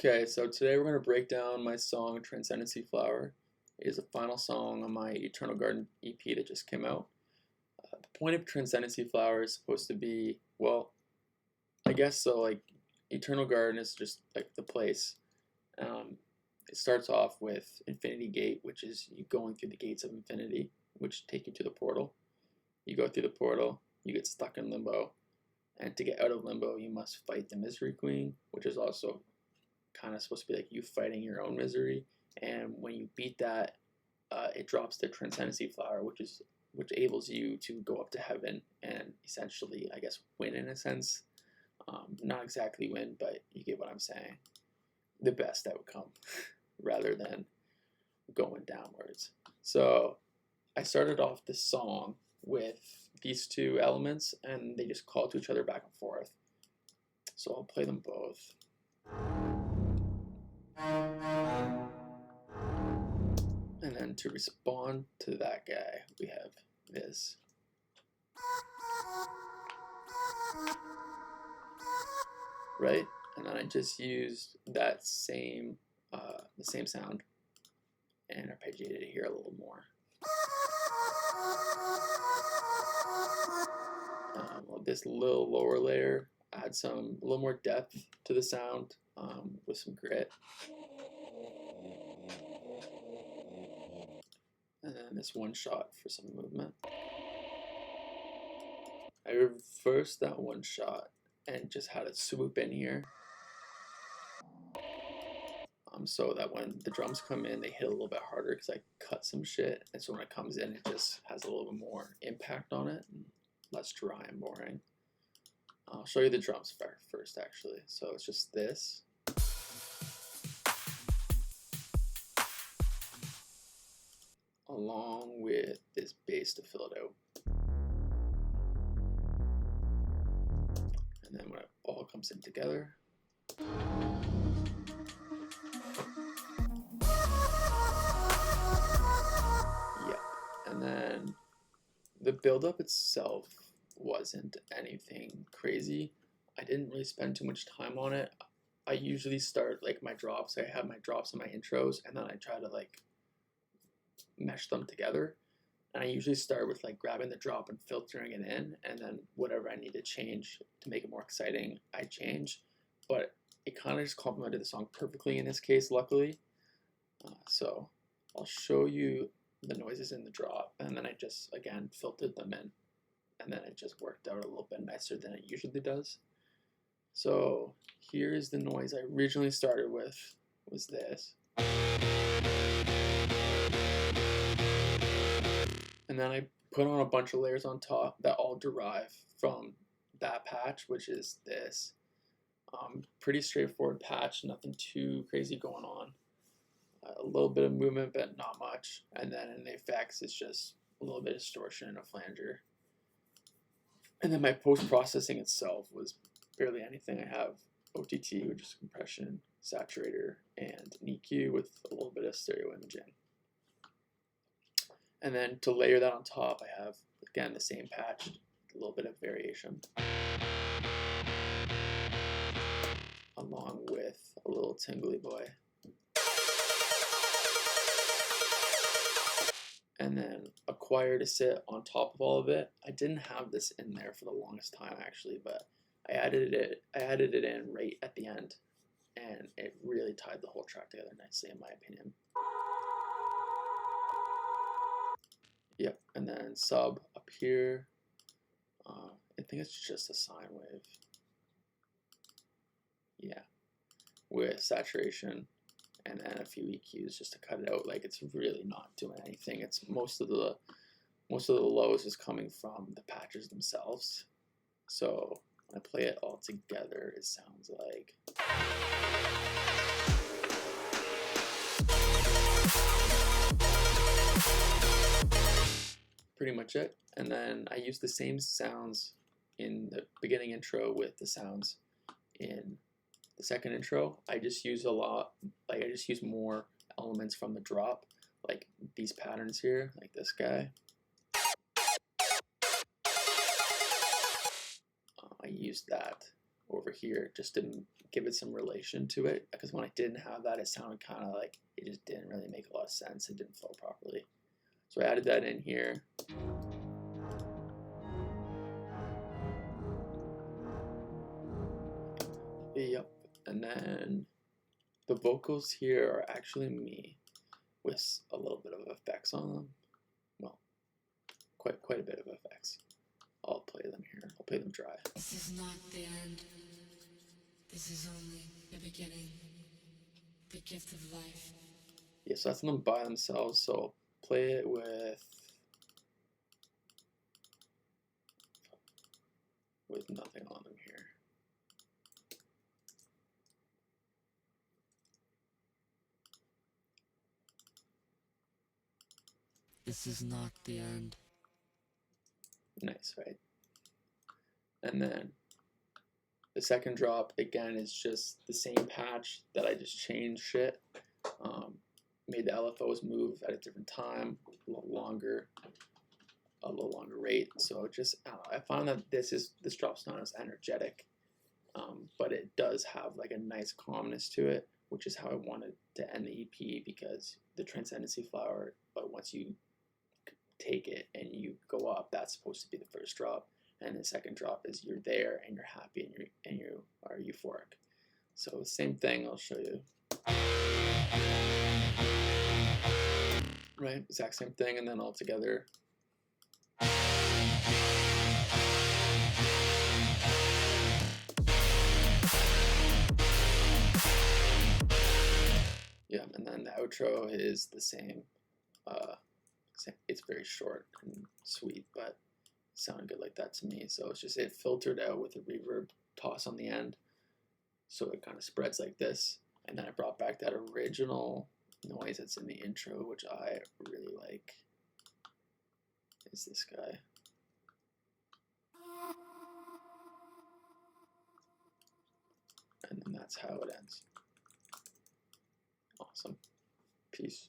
Okay, so today we're going to break down my song Transcendency Flower. It is the final song on my Eternal Garden EP that just came out. The point of Transcendency Flower is supposed to be, well, I guess so, like, Eternal Garden is just like the place. It starts off with Infinity Gate, which is you going through the gates of infinity, which take you to the portal. You go through the portal, you get stuck in limbo, and to get out of limbo, you must fight the Misery Queen, which is also kind of supposed to be like you fighting your own misery. And when you beat that, it drops the Transcendency Flower, which enables you to go up to heaven and essentially, I guess, win in a sense. Not exactly win, but you get what I'm saying. The best outcome rather than going downwards. So I started off this song with these two elements and they just call to each other back and forth. So I'll play them both. And then to respond to that guy, we have this. Right? And then I just used that same, the same sound and arpeggiated it here a little more. This little lower layer adds a little more depth to the sound with some grit. And then this one shot for some movement. I reversed that one shot and just had it swoop in here. So that when the drums come in, they hit a little bit harder because I cut some shit. And so when it comes in, it just has a little bit more impact on it and less dry and boring. I'll show you the drums first, actually. So it's just this. Along with this bass to fill it out. And then when it all comes in together. Yep. And then the build-up itself wasn't anything crazy. I didn't really spend too much time on it. I usually start like my drops. I have my drops and my intros, and then I try to like mesh them together. And I usually start with like grabbing the drop and filtering it in, and then whatever I need to change to make it more exciting, I change. But it kind of just complemented the song perfectly in this case, luckily. So I'll show you the noises in the drop, and then I just, again, filtered them in. And then it just worked out a little bit nicer than it usually does. So here's the noise I originally started with, was this. And then I put on a bunch of layers on top that all derive from that patch, which is this. Pretty straightforward patch, nothing too crazy going on. A little bit of movement, but not much. And then in the effects, it's just a little bit of distortion and a flanger. And then my post-processing itself was barely anything. I have OTT, which is compression, saturator, and an EQ with a little bit of stereo imaging. And then to layer that on top, I have, again, the same patch, a little bit of variation. Along with a little tingly boy. And then a choir to sit on top of all of it. I didn't have this in there for the longest time, actually, but I added it in right at the end, and it really tied the whole track together nicely, in my opinion. Yep, and then sub up here. I think it's just a sine wave. Yeah, with saturation and then a few EQs just to cut it out. Like, it's really not doing anything. It's most of the lows is coming from the patches themselves. So when I play it all together, it sounds like. Pretty much it. And then I use the same sounds in the beginning intro with the sounds in the second intro. I just use I just use more elements from the drop, like these patterns here, like this guy. I used that over here just to give it some relation to it, because when I didn't have that, it sounded kind of like it just didn't really make a lot of sense. It didn't flow properly. So I added that in here. Yep. And then the vocals here are actually me with a little bit of effects on them. Well, quite a bit of effects. I'll play them here. I'll play them dry. This is not the end. This is only the beginning. The gift of life. Yeah, so that's them by themselves. So play it with nothing on them here. This is not the end. Nice, right? And then the second drop, again, is just the same patch that I just changed shit. Made the LFOs move at a different time, a little longer rate. So just, I don't know, I found that this drop's not as energetic, but it does have like a nice calmness to it, which is how I wanted to end the EP, because the Transcendency flower, but once you take it and you go up, that's supposed to be the first drop, and the second drop is you're there and you're happy and you are euphoric. So same thing, I'll show you. Right, exact same thing, and then all together. Yeah, and then the outro is the same. It's very short and sweet, but it sounded good like that to me. So it's just, it filtered out with a reverb toss on the end, so it kind of spreads like this. And then I brought back that original noise that's in the intro, which I really like. Is this guy. And then that's how it ends. Awesome. Peace.